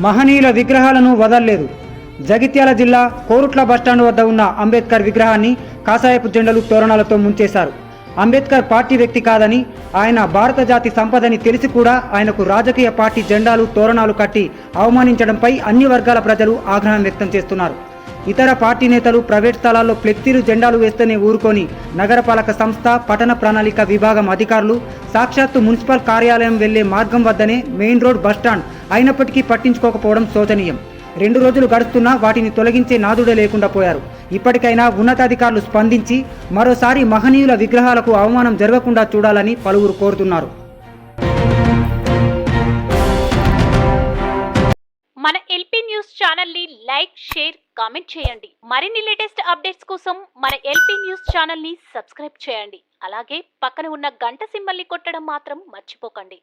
మహనీయుల విగ్రహాలను వదల్లేదు. జగిత్యాల జిల్లా కోరుట్ల బస్టాండ్ వద్ద ఉన్న అంబేద్కర్ విగ్రహాన్ని కాషాయపు జెండలు తోరణాలతో ముంచేశారు. అంబేద్కర్ పార్టీ వ్యక్తి కాదని, ఆయన భారత జాతి సంపదని తెలిసి కూడా ఆయనకు రాజకీయ పార్టీ జెండాలు తోరణాలు కట్టి అవమానించడంపై అన్ని వర్గాల ప్రజలు ఆగ్రహం వ్యక్తం చేస్తున్నారు. ఇతర పార్టీ నేతలు ప్రైవేట్ స్థలాల్లో ఫ్లెక్సీలు జెండాలు వేస్తేనే ఊరుకొని నగరపాలక సంస్థ పట్టణ ప్రణాళిక విభాగం అధికారులు సాక్షాత్తు మున్సిపల్ కార్యాలయం వెళ్లే మార్గం వద్దనే మెయిన్ రోడ్ బస్టాండ్ అయినప్పటికీ పట్టించుకోకపోవడం శోచనీయం. 2 రోజులు గడుస్తున్నా వాటిని తొలగించే నాదుడే లేకుండా పోయారు. ఇప్పటికైనా ఉన్నతాధికారులు స్పందించి మరోసారి మహనీయుల విగ్రహాలకు అవమానం జరగకుండా చూడాలని పలువురు కోరుతున్నారు. మన ఎల్పీ న్యూస్ ఛానల్ ని లైక్, షేర్, కామెంట్ చేయండి. మరిన్ని లేటెస్ట్ అప్డేట్స్ కోసం మన ఎల్పీ న్యూస్ ఛానల్ ని సబ్స్క్రైబ్ చేయండి. అలాగే పక్కన ఉన్న గంట సింబల్ ని కొట్టడం మాత్రం మర్చిపోకండి.